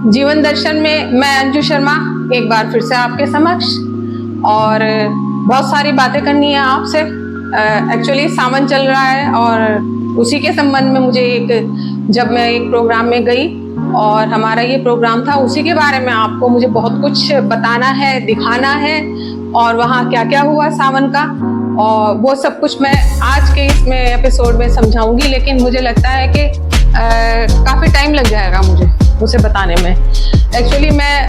जीवन दर्शन में मैं अंजू शर्मा एक बार फिर से आपके समक्ष, और बहुत सारी बातें करनी है आपसे। एक्चुअली सावन चल रहा है और उसी के संबंध में मुझे जब मैं एक प्रोग्राम में गई और हमारा ये प्रोग्राम था, उसी के बारे में आपको मुझे बहुत कुछ बताना है, दिखाना है, और वहाँ क्या क्या हुआ सावन का, और वो सब कुछ मैं आज के इसमें एपिसोड में समझाऊंगी। लेकिन मुझे लगता है कि काफ़ी टाइम लग जाएगा मुझे उसे बताने में। एक्चुअली मैं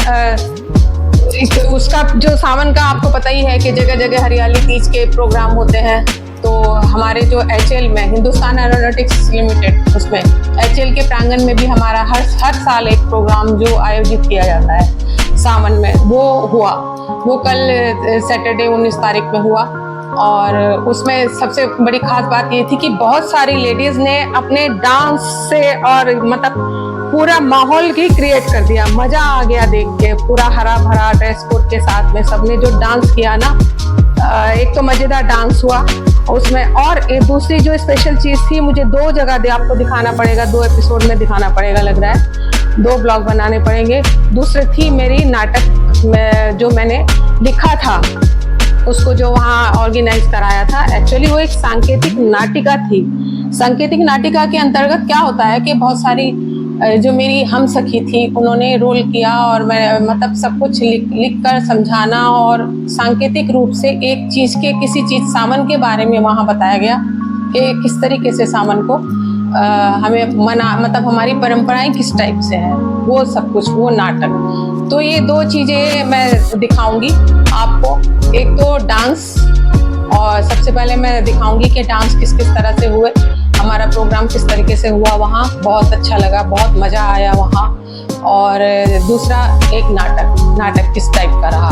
उसका जो सावन का आपको पता ही है कि जगह जगह हरियाली तीज के प्रोग्राम होते हैं। तो हमारे जो HL में, हिंदुस्तान एरोनॉटिक्स लिमिटेड, उसमें HL के प्रांगण में भी हमारा हर साल एक प्रोग्राम जो आयोजित किया जाता है सावन में, वो हुआ। वो कल सैटरडे 19 तारीख में हुआ, और उसमें सबसे बड़ी खास बात ये थी कि बहुत सारी लेडीज ने अपने डांस से और मतलब पूरा माहौल ही क्रिएट कर दिया। मजा आ गया देख के, पूरा हरा भरा ड्रेस कोड के साथ में सबने जो डांस किया ना, एक तो मजेदार डांस हुआ उसमें, और एक दूसरी जो स्पेशल चीज थी, मुझे 2 जगह आपको दिखाना पड़ेगा, 2 एपिसोड में दिखाना पड़ेगा लग रहा है, 2 ब्लॉग बनाने पड़ेंगे। दूसरी थी मेरी नाटक में जो मैंने लिखा था, उसको जो वहाँ ऑर्गेनाइज कराया था। एक्चुअली वो एक सांकेतिक नाटिका थी। सांकेतिक नाटिका के अंतर्गत क्या होता है कि बहुत सारी जो मेरी हम सखी थी, उन्होंने रोल किया, और मैं मतलब सब कुछ लिख कर समझाना, और सांकेतिक रूप से एक चीज़ के किसी चीज़ सावन के बारे में वहाँ बताया गया कि किस तरीके से सावन को हमें मतलब हमारी परंपराएं किस टाइप से हैं, वो सब कुछ, वो नाटक। तो ये 2 चीज़ें मैं दिखाऊंगी आपको। एक तो डांस, और सबसे पहले मैं दिखाऊंगी कि डांस किस किस तरह से हुए, हमारा प्रोग्राम किस तरीके से हुआ वहाँ, बहुत अच्छा लगा, बहुत मज़ा आया वहाँ। और दूसरा एक नाटक किस टाइप का रहा।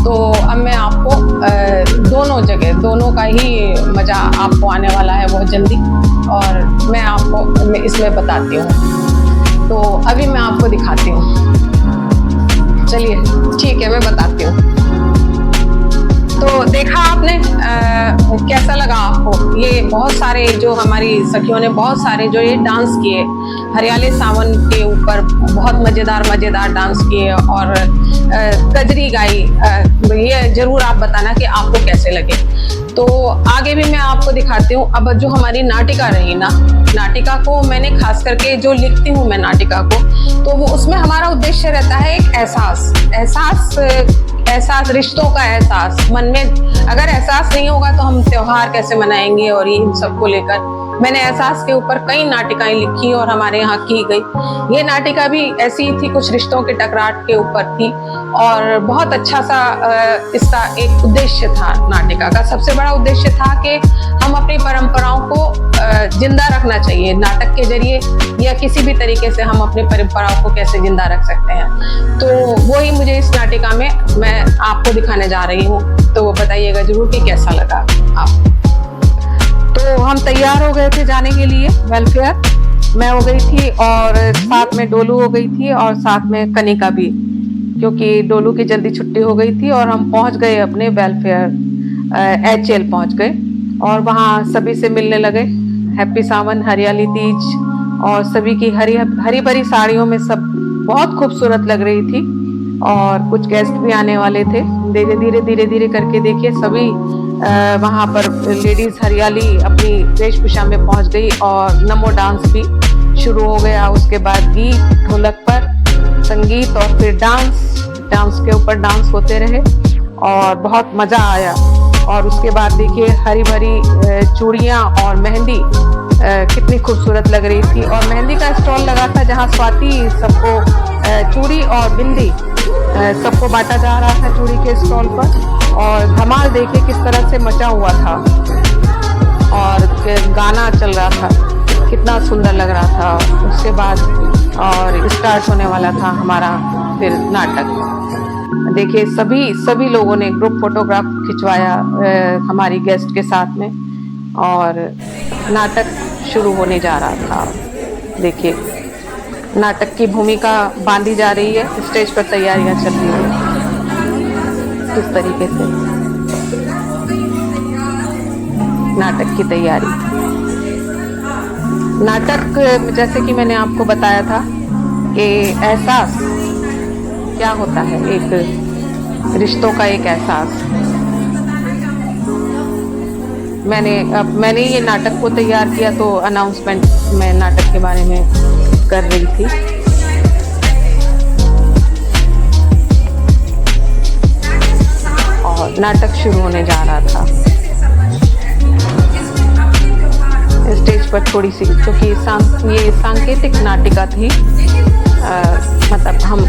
तो अब मैं आपको दोनों जगह, दोनों का ही मज़ा आपको आने वाला है बहुत जल्दी, और मैं आपको इसमें बताती हूँ। तो अभी मैं आपको दिखाती हूँ, चलिए ठीक है, मैं बताती हूँ। तो देखा आपने, कैसा लगा आपको? ये बहुत सारे जो हमारी सखियों ने बहुत सारे जो ये डांस किए हरियाली सावन के ऊपर, बहुत मज़ेदार डांस किए, और कजरी गाई। ये जरूर आप बताना कि आपको कैसे लगे। तो आगे भी मैं आपको दिखाती हूँ। अब जो हमारी नाटिका रही ना, नाटिका को मैंने खास करके जो लिखती हूँ मैं नाटिका को, तो वो उसमें हमारा उद्देश्य रहता है एक एहसास, रिश्तों का एहसास। मन में अगर एहसास नहीं होगा तो हम त्योहार कैसे मनाएंगे, और इन सबको लेकर मैंने एहसास के ऊपर कई नाटिकाएं लिखी और हमारे यहाँ की गई। ये नाटिका भी ऐसी ही थी, कुछ रिश्तों के टकराट के ऊपर थी, और बहुत अच्छा सा इसका एक उद्देश्य था। नाटिका का सबसे बड़ा उद्देश्य था कि हम अपनी परंपराओं को जिंदा रखना चाहिए नाटक के जरिए, या किसी भी तरीके से हम अपनी परंपराओं को कैसे जिंदा रख सकते हैं। तो वही मुझे इस नाटिका में मैं आपको दिखाने जा रही हूँ। तो बताइएगा जरूर कि कैसा लगा आपको। तो हम तैयार हो गए थे जाने के लिए वेलफेयर। मैं हो गई थी, और साथ में डोलू हो गई थी, और साथ में कनिका भी, क्योंकि डोलू की जल्दी छुट्टी हो गई थी। और हम पहुंच गए अपने वेलफेयर HL पहुंच गए, और वहाँ सभी से मिलने लगे। हैप्पी सावन, हरियाली तीज, और सभी की हरी भरी साड़ियों में सब बहुत खूबसूरत लग रही थी। और कुछ गेस्ट भी आने वाले थे। धीरे धीरे करके देखिए सभी वहाँ पर लेडीज हरियाली अपनी वेशभूषा में पहुँच गई, और नमो डांस भी शुरू हो गया। उसके बाद गीत, ढोलक पर संगीत, और फिर डांस के ऊपर डांस होते रहे, और बहुत मज़ा आया। और उसके बाद देखिए हरी भरी चूड़ियाँ और मेहंदी कितनी खूबसूरत लग रही थी। और मेहंदी का स्टॉल लगा था, जहाँ स्वाति सबको चूड़ी और बिंदी सबको बांटा जा रहा था चूड़ी के स्टॉल पर। और धमाल देखिए किस तरह से मचा हुआ था, और गाना चल रहा था, कितना सुंदर लग रहा था। उसके बाद और स्टार्ट होने वाला था हमारा फिर नाटक। देखिए सभी लोगों ने ग्रुप फोटोग्राफ खिंचवाया हमारी गेस्ट के साथ में, और नाटक शुरू होने जा रहा था। देखिए नाटक की भूमिका बांधी जा रही है, स्टेज पर तैयारियां चल रही है किस तरीके से, नाटक की तैयारी। नाटक जैसे कि मैंने आपको बताया था कि एहसास क्या होता है, एक रिश्तों का एक एहसास। मैंने ये नाटक को तैयार किया तो अनाउंसमेंट मैं नाटक के बारे में कर रही थी। और नाटक शुरू होने जा रहा था। स्टेज पर थोड़ी सी, क्योंकि ये सांकेतिक नाटिका थी, मतलब हम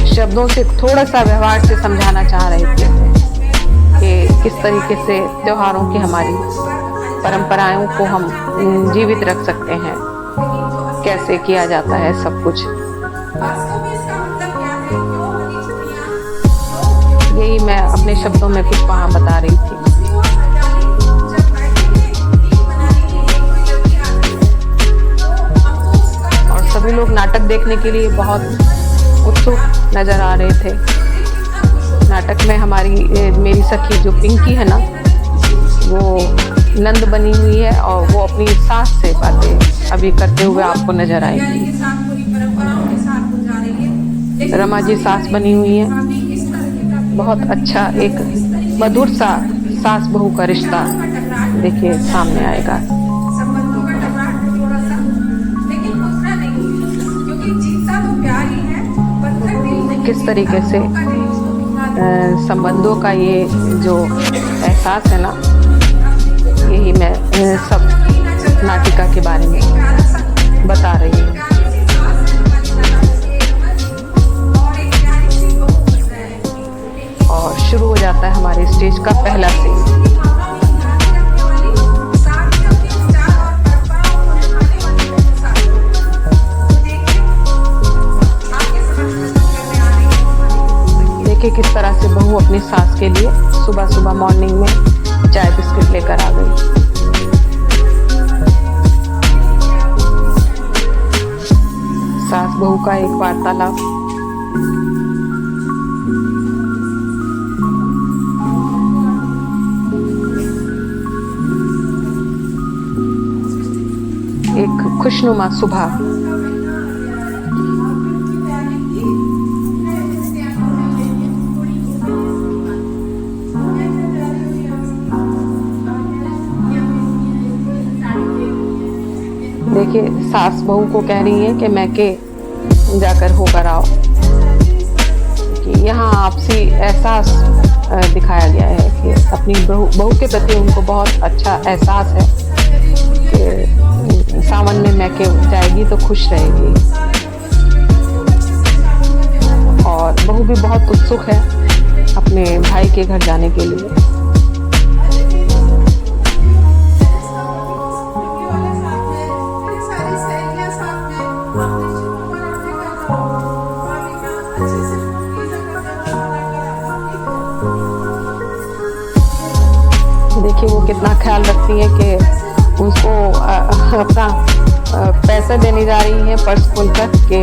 शब्दों से थोड़ा सा व्यवहार से समझाना चाह रहे थे कि किस तरीके से त्योहारों की हमारी परंपराओं को हम जीवित रख सकते हैं, कैसे किया जाता है सब कुछ। यही मैं अपने शब्दों में कुछ वहाँ बता रही थी। और सभी लोग नाटक देखने के लिए बहुत उत्सुक नजर आ रहे थे। नाटक में मेरी सखी जो पिंकी है ना, वो नंद बनी हुई है और वो अपनी सास से बातें अभी करते हुए आपको नजर आएगी। रमा जी सास बनी हुई है। बहुत अच्छा एक मधुर सा सास बहू का रिश्ता देखिए सामने आएगा। किस तरीके से संबंधों का ये जो एहसास है ना, यही मैं सब नाटिका के बारे में बता रही हूँ। और शुरू हो जाता है हमारे स्टेज का पहला सीन। देखिए किस तरह से बहू अपनी सास के लिए सुबह सुबह मॉर्निंग में चाय बिस्किट लेकर आ गई। सास बहू का एक वार्तालाप। एक खुशनुमा सुबह। देखिए सास बहू को कह रही है कि मैके जाकर होकर आओ। कि यहाँ आपसी एहसास दिखाया गया है कि अपनी बहू के प्रति उनको बहुत अच्छा एहसास है कि सावन में मैके जाएगी तो खुश रहेगी। और बहू भी बहुत उत्सुक है अपने भाई के घर जाने के लिए। देखिए वो कितना ख्याल रखती है कि उसको अपना पैसे देने जा रही है पर्स खोलकर कि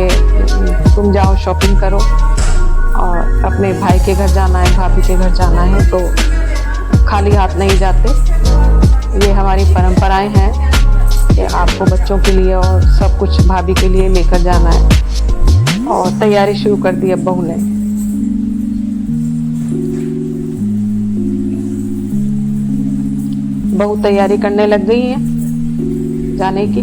तुम जाओ शॉपिंग करो, और अपने भाई के घर जाना है, भाभी के घर जाना है तो खाली हाथ नहीं जाते। ये हमारी परंपराएं हैं कि आपको बच्चों के लिए और सब कुछ भाभी के लिए लेकर जाना है। और तैयारी शुरू कर दी अब बहू ने। बहू तैयारी करने लग गई है जाने की।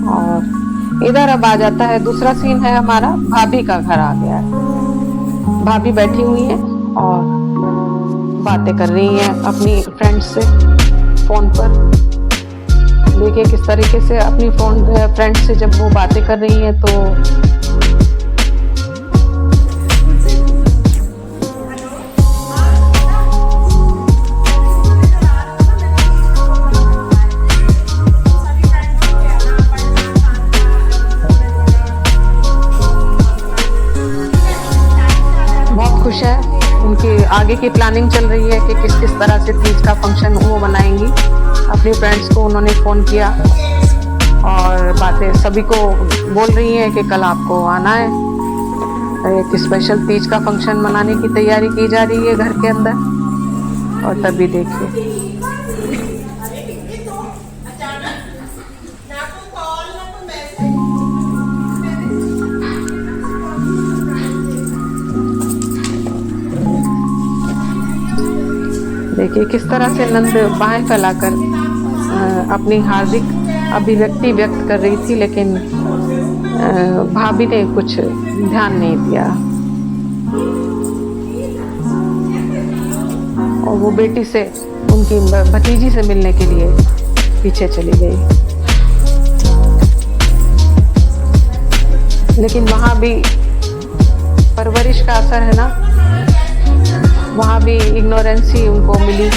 और इधर अब आ जाता है दूसरा सीन है हमारा, भाभी का घर आ गया है। भाभी बैठी हुई है और बातें कर रही हैं अपनी फ्रेंड्स से फोन पर। देखिए किस तरीके से अपनी फ्रेंड से जब वो बातें कर रही हैं तो है। उनकी आगे की प्लानिंग चल रही है कि किस किस तरह से तीज का फंक्शन वो बनाएंगी। अपनी फ्रेंड्स को उन्होंने फ़ोन किया और बातें सभी को बोल रही हैं कि कल आपको आना है। एक स्पेशल तीज का फंक्शन मनाने की तैयारी की जा रही है घर के अंदर। और तभी देखिए देखिए किस तरह से नंद बाहें फैलाकर अपनी हार्दिक अभिव्यक्ति व्यक्त कर रही थी, लेकिन भाभी ने कुछ ध्यान नहीं दिया और वो बेटी से, उनकी भतीजी से मिलने के लिए पीछे चली गई। लेकिन वहाँ भी परवरिश का असर है ना, वहाँ भी इग्नोरेंस ही उनको मिली।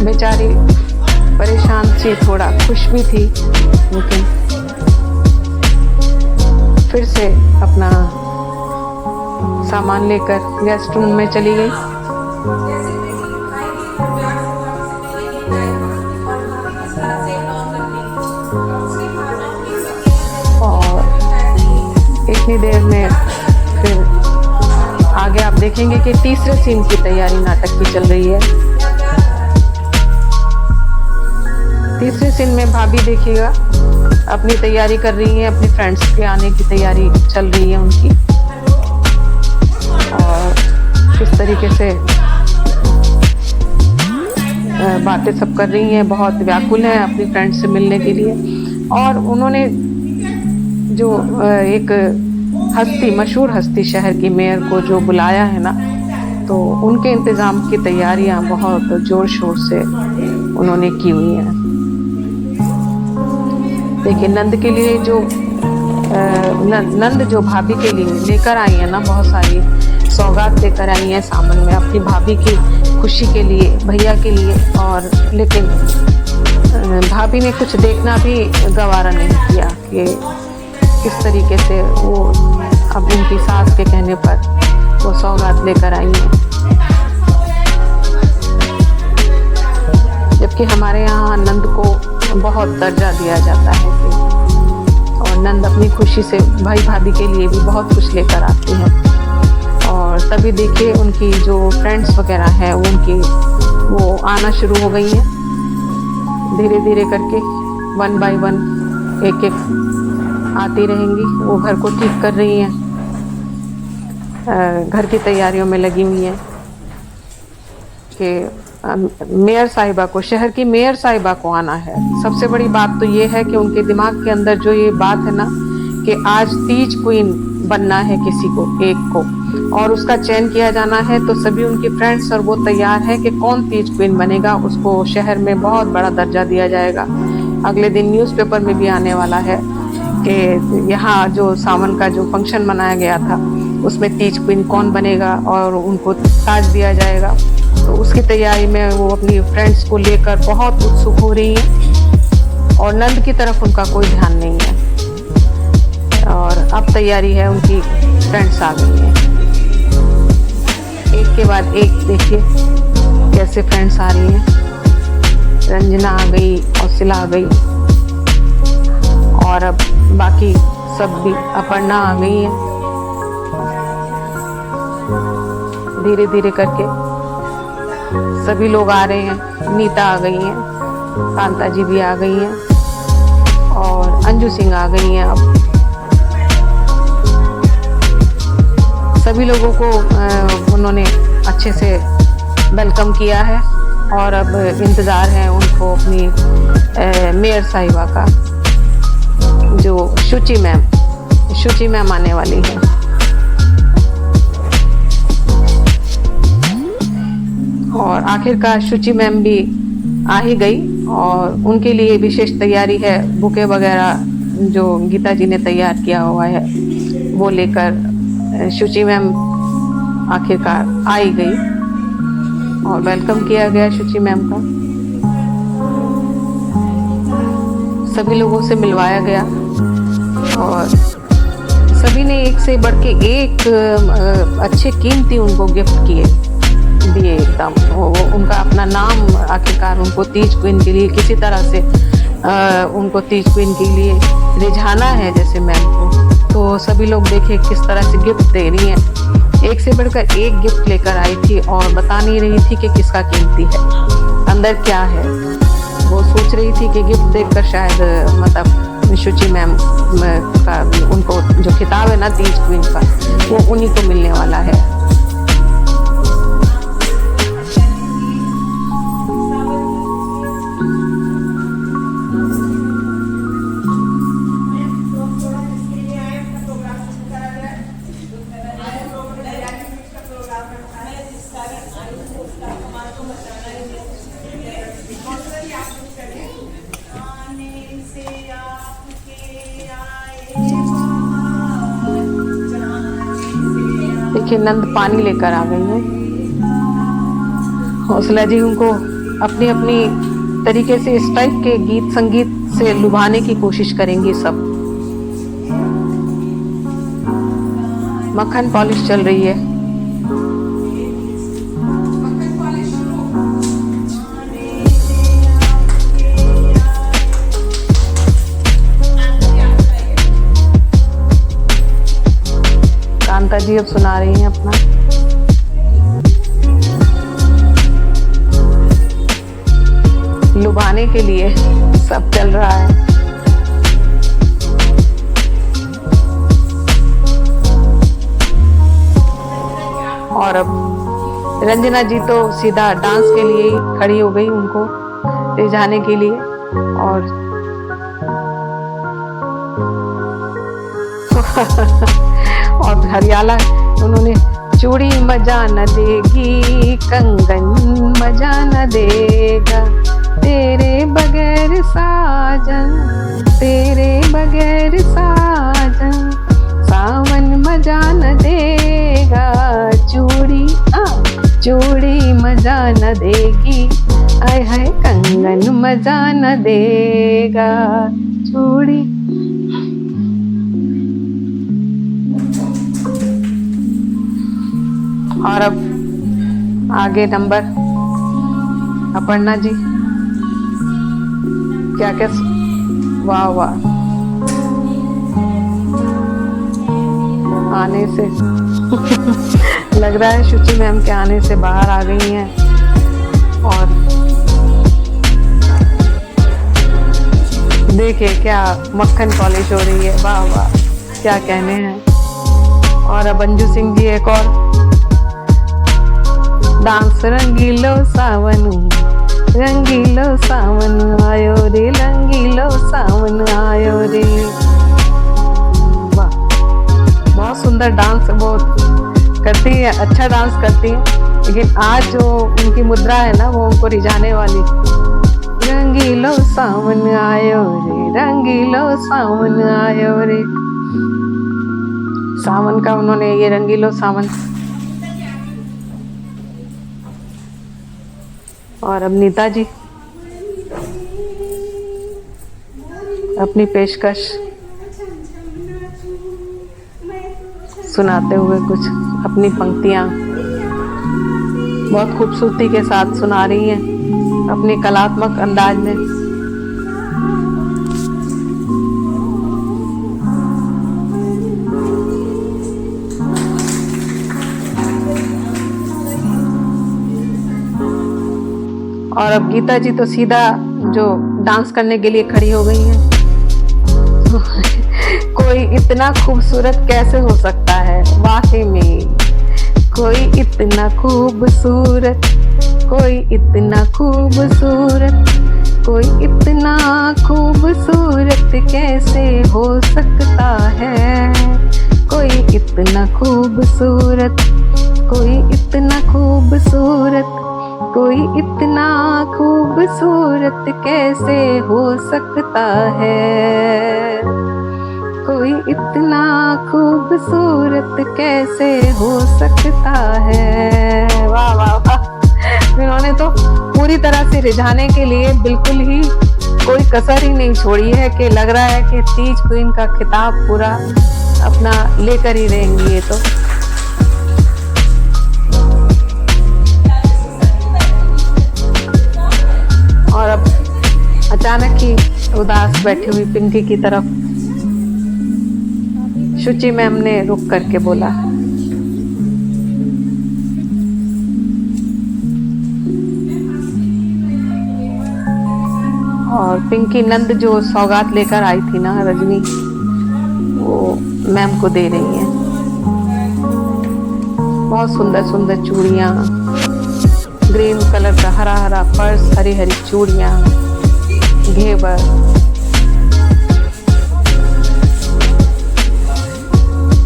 बेचारी परेशान सी, थोड़ा खुश भी थी, लेकिन फिर से अपना सामान लेकर गेस्ट रूम में चली गई। और इतनी देर में फिर आगे आप देखेंगे कि तीसरे सीन की तैयारी नाटक की चल रही है। तीसरे सीन में भाभी देखिएगा अपनी तैयारी कर रही है, अपने फ्रेंड्स के आने की तैयारी चल रही है उनकी, और किस तरीके से बातें सब कर रही हैं, बहुत व्याकुल हैं अपनी फ्रेंड्स से मिलने के लिए। और उन्होंने जो एक मशहूर हस्ती शहर की मेयर को जो बुलाया है ना, तो उनके इंतज़ाम की तैयारियां बहुत ज़ोर शोर से उन्होंने की हुई हैं। देखिए नंद के लिए जो नंद जो भाभी के लिए लेकर आई है ना, बहुत सारी सौगात लेकर आई हैं सामान में, अपनी भाभी की खुशी के लिए, भैया के लिए। और लेकिन भाभी ने कुछ देखना भी गवारा नहीं किया कि किस तरीके से वो अब उनकी सास के कहने पर वो सौगात लेकर आई हैं। जबकि हमारे यहाँ नंद को बहुत दर्जा दिया जाता है और नंद अपनी खुशी से भाई भाभी के लिए भी बहुत कुछ लेकर आती है। और तभी देखिए उनकी जो फ्रेंड्स वगैरह हैं वो आना शुरू हो गई हैं, धीरे धीरे करके 1 बाय 1 एक आती रहेंगी। वो घर को ठीक कर रही हैं, घर की तैयारियों में लगी हुई हैं कि मेयर साहिबा को, शहर की मेयर साहिबा को आना है। सबसे बड़ी बात तो ये है कि उनके दिमाग के अंदर जो ये बात है ना कि आज तीज क्वीन बनना है किसी को, एक को, और उसका चयन किया जाना है। तो सभी उनकी फ्रेंड्स और वो तैयार है कि कौन तीज क्वीन बनेगा, उसको शहर में बहुत बड़ा दर्जा दिया जाएगा। अगले दिन न्यूज़पेपर में भी आने वाला है कि यहाँ जो सावन का जो फंक्शन मनाया गया था उसमें तीज क्वीन कौन बनेगा और उनको ताज दिया जाएगा। तो उसकी तैयारी में वो अपनी फ्रेंड्स को लेकर बहुत उत्सुक हो रही हैं और नंद की तरफ उनका कोई ध्यान नहीं है। और अब तैयारी है, उनकी फ्रेंड्स आ गई हैं, एक के बाद एक देखिए कैसे फ्रेंड्स आ रही हैं। रंजना आ गई, औसिला आ गई, और अब बाकी सब भी, अपर्णा आ गई है। धीरे धीरे करके सभी लोग आ रहे हैं। नीता आ गई हैं, कांता जी भी आ गई हैं, और अंजू सिंह आ गई हैं। अब सभी लोगों को उन्होंने अच्छे से वेलकम किया है और अब इंतज़ार है उनको अपनी मेयर साहिबा का, जो शुचि मैम आने वाली है। और आखिरकार शुचि मैम भी आ ही गई और उनके लिए विशेष तैयारी है। बुके वगैरह जो गीता जी ने तैयार किया हुआ है वो लेकर शुचि मैम आखिरकार आ ही गई और वेलकम किया गया शुचि मैम का। सभी लोगों से मिलवाया गया और सभी ने एक से बढ़ के एक अच्छे कीमती उनको गिफ्ट दिए एकदम। उनका अपना नाम आखिरकार उनको तीज क्वीन के लिए किसी तरह से उनको तीज क्वीन के लिए रिझाना है जैसे मैम को। तो सभी लोग देखे किस तरह से गिफ्ट दे रही हैं, एक से बढ़कर एक गिफ्ट लेकर आई थी और बता नहीं रही थी कि किसका कीमती है, अंदर क्या है। वो सोच रही थी कि गिफ्ट देखकर शायद मतलब शुचि मैम का उनको जो खिताब है ना तीज क्वीन का वो उन्हीं को मिलने वाला है। देखिए नंद पानी लेकर आ गई है। हौसला जी उनको अपनी अपनी तरीके से इस टाइप के गीत संगीत से लुभाने की कोशिश करेंगी सब। मक्खन पॉलिश चल रही है। कांता जी अब सुना रही हैं अपना। लुभाने के लिए सब चल रहा है। और अब रंजना जी तो सीधा डांस के लिए खड़ी हो गई, उनको ले जाने के लिए। और हरियाला उन्होंने चूड़ी मजा न देगी, कंगन मजा न देगा, तेरे बगैर साजन, तेरे बगैर साजन, सावन मजा न देगा, चूड़ी मजा न देगी, आय हाय कंगन मजा न देगा, चूड़ी। और अब आगे नंबर अपर्णा जी, क्या क्या, वाह वाह, आने से लग रहा है शुचि मैम के आने से बाहर आ गई हैं। और देखिए क्या मक्खन पॉलिश हो रही है, वाह वाह, क्या कहने हैं। और अब अंजू सिंह जी एक और डांस, रंगीलो सावन, रंगीलो सावन आयो रे, रंगीलो सावन आयो रे। वाह, बहुत सुंदर डांस वो करती है, अच्छा डांस करती है, लेकिन आज जो उनकी मुद्रा है ना वो उनको रिझाने वाली। रंगीलो सावन आयो रे, रंगीलो सावन आयो रे। सावन का उन्होंने ये रंगीलो सावन। और अब नीता जी अपनी पेशकश सुनाते हुए कुछ अपनी पंक्तियां बहुत खूबसूरती के साथ सुना रही हैं अपने कलात्मक अंदाज में। और अब गीता जी तो सीधा जो डांस करने के लिए खड़ी हो गई हैं। कोई इतना खूबसूरत कैसे हो सकता है वाकई में, कोई इतना खूबसूरत, कोई इतना खूबसूरत, कोई इतना खूबसूरत कैसे हो सकता है, कोई इतना खूबसूरत, कोई इतना खूबसूरत, कोई इतना खूबसूरत कैसे हो सकता है, कोई इतना खूबसूरत कैसे हो सकता है। वाह वाह वाह, इन्होंने तो पूरी तरह से रिझाने के लिए बिल्कुल ही कोई कसर ही नहीं छोड़ी है कि लग रहा है कि तीज क्वीन का खिताब पूरा अपना लेकर ही रहेंगी ये तो। और अब अचानक ही उदास बैठी हुई पिंकी की तरफ शुचि मैम ने रुक करके बोला, और पिंकी नंद जो सौगात लेकर आई थी ना रजनी, वो मैम को दे रही हैं। बहुत सुंदर सुंदर चूड़ियां, ग्रीन कलर का हरा हरा पर्स, हरी हरी चूड़ियां, घेवर।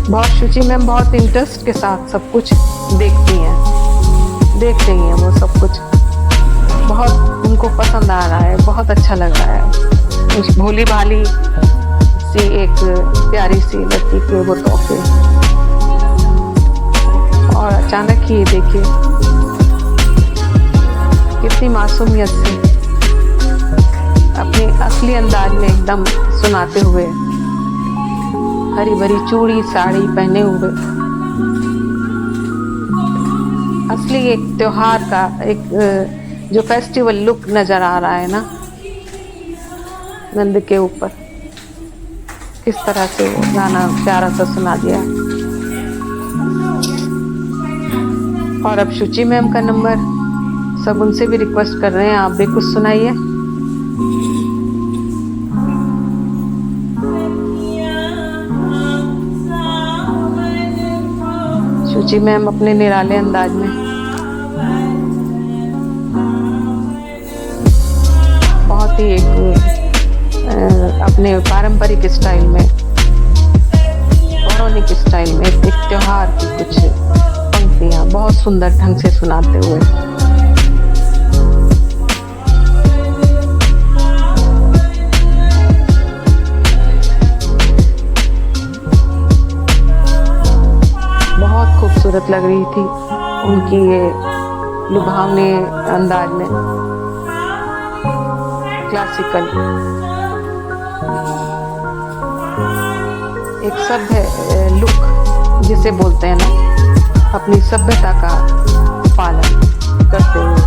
बहुत शुचि मैम बहुत इंटरेस्ट के साथ सब कुछ देखती हैं, देख रही हैं वो सब कुछ, बहुत उनको पसंद आ रहा है, बहुत अच्छा लग रहा है। उस भोली भाली सी एक प्यारी सी लड़की के वो तोहफे। और अचानक ही देखिए कितनी मासूमियत से अपने असली अंदाज में एकदम सुनाते हुए, हरी भरी चूड़ी साड़ी पहने हुए, असली एक त्योहार का एक जो फेस्टिवल लुक नजर आ रहा है ना नंद के ऊपर, किस तरह से वो गाना प्यारा सा सुना दिया। और अब शुचि मैम का नंबर, सब उनसे भी रिक्वेस्ट कर रहे हैं आप भी कुछ सुनाइए। शुचि मैम अपने निराले अंदाज में बहुत ही एक अपने पारंपरिक स्टाइल में, पौराणिक स्टाइल में एक त्योहार की कुछ पंक्तियां बहुत सुंदर ढंग से सुनाते हुए। बहुत खूबसूरत लग रही थी उनकी ये लुभावने अंदाज में, क्लासिकल एक सभ्य लुक जिसे बोलते हैं ना, अपनी सभ्यता का पालन करते हुए।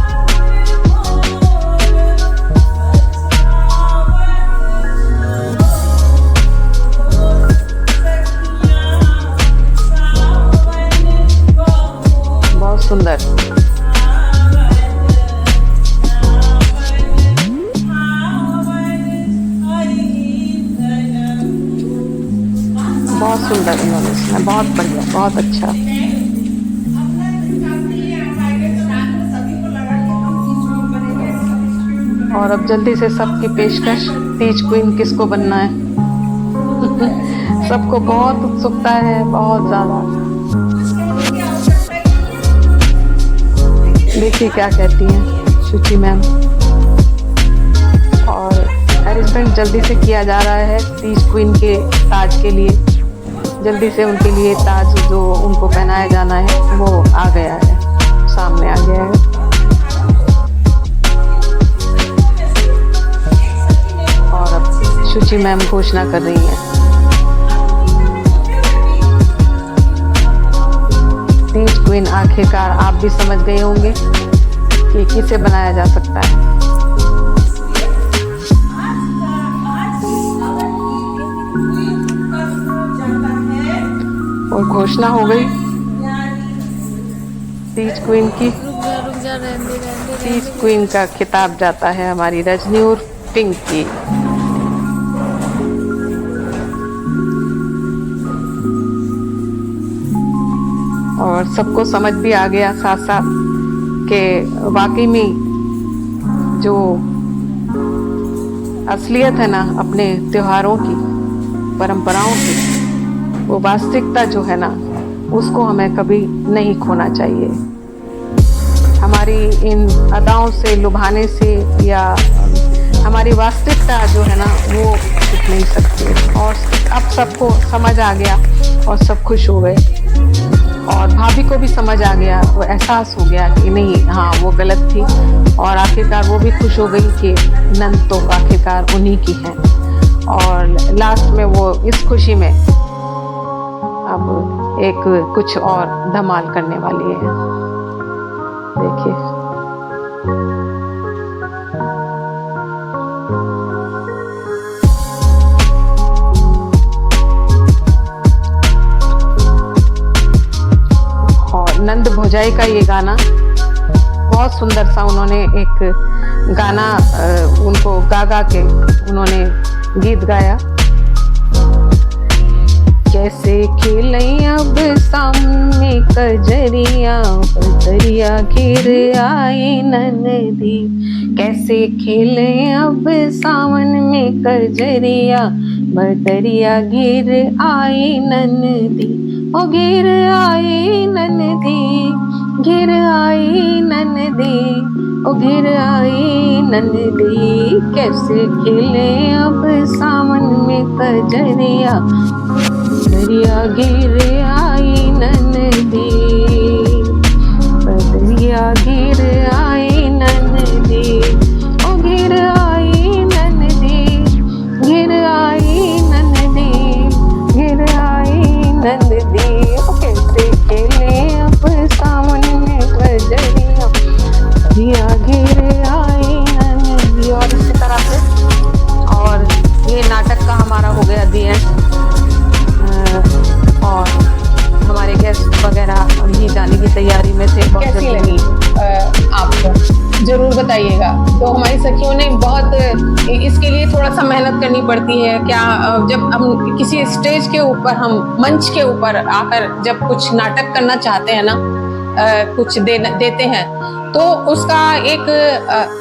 बहुत सुंदर, बहुत सुंदर उन्होंने सुना, बहुत बढ़िया, बहुत अच्छा। और अब जल्दी से सबकी पेशकश, तीज क्वीन किसको बनना है? सबको बहुत उत्सुकता है, बहुत ज्यादा। देखिए क्या कहती हैं शुचि मैम। और अरेंजमेंट जल्दी से किया जा रहा है तीज क्वीन के ताज के लिए। जल्दी से उनके लिए ताज जो उनको पहनाया जाना है वो आ गया है, सामने आ गया है। और अब शुचि मैम घोषणा कर रही हैं। तीज क्वीन आखिरकार आप भी समझ गए होंगे कि किसे बनाया जा सकता है। और घोषणा हो गई तीज क्वीन की। तीज क्वीन का खिताब जाता है हमारी रजनी और पिंकी। और सबको समझ भी आ गया साथ साथ कि वाकई में जो असलियत है ना अपने त्योहारों की, परंपराओं की, वो वास्तविकता जो है ना उसको हमें कभी नहीं खोना चाहिए। हमारी इन अदाओं से, लुभाने से या हमारी वास्तविकता जो है ना वो छुप नहीं सकती। और अब सबको समझ आ गया और सब खुश हो गए। और भाभी को भी समझ आ गया, वो एहसास हो गया कि नहीं, हाँ वो गलत थी। और आखिरकार वो भी खुश हो गई कि नंद तो आखिरकार उन्हीं की है। और लास्ट में वो इस खुशी में अब एक कुछ और धमाल करने वाली है। देखिए और नंद भोजाई का ये गाना बहुत सुंदर सा उन्होंने एक गाना उनको गा गा के उन्होंने गीत गाया। कैसे खेले अब सामने कजरिया, बदरिया घिर आई ननदी। कैसे खेले अब सावन में कजरिया, बदरिया घिर आई ननदी। ओ घिर आई ननदी, घिर आई ननदी, ओ घिर आई ननदी। कैसे खेले अब सावन में कजरिया, दरिया घिर आई ननदी। घिर आई नंदी, ओ घिर आई नंदी, घिर आई नंदी, घिर आई नंदी, ओ कैसे खेले अब सावन में बजरिया, दिया घिर आई नंदी। और इसी तरह से, और ये नाटक का हमारा हो गया दी एंड। और हमारे गेस्ट वगैरह भी जाने की तैयारी में थे। कैसी लगी आपको, जरूर बताइएगा। तो हमारी सखियों ने बहुत इसके लिए थोड़ा सा मेहनत करनी पड़ती है क्या, जब हम किसी स्टेज के ऊपर, हम मंच के ऊपर आकर जब कुछ नाटक करना चाहते हैं ना, कुछ देते हैं, तो उसका एक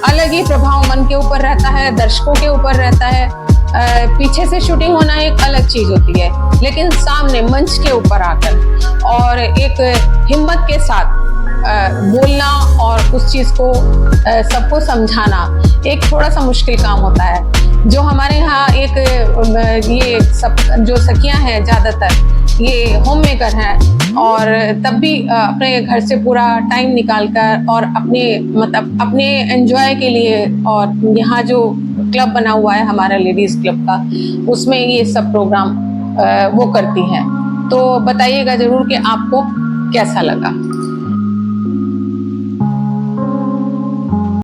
अलग ही प्रभाव मन के ऊपर रहता है, दर्शकों के ऊपर रहता है। पीछे से शूटिंग होना एक अलग चीज होती है, लेकिन सामने मंच के ऊपर आकर और एक हिम्मत के साथ बोलना और उस चीज को सबको समझाना एक थोड़ा सा मुश्किल काम होता है। जो हमारे यहाँ एक ये सब जो सखियां हैं ज्यादातर ये होम मेकर हैं, और तब भी अपने घर से पूरा टाइम निकाल कर और अपने मतलब अपने एंजॉय के लिए, और यहाँ जो क्लब बना हुआ है हमारा लेडीज क्लब का, उसमें ये सब प्रोग्राम वो करती हैं। तो बताइएगा जरूर कि आपको कैसा लगा।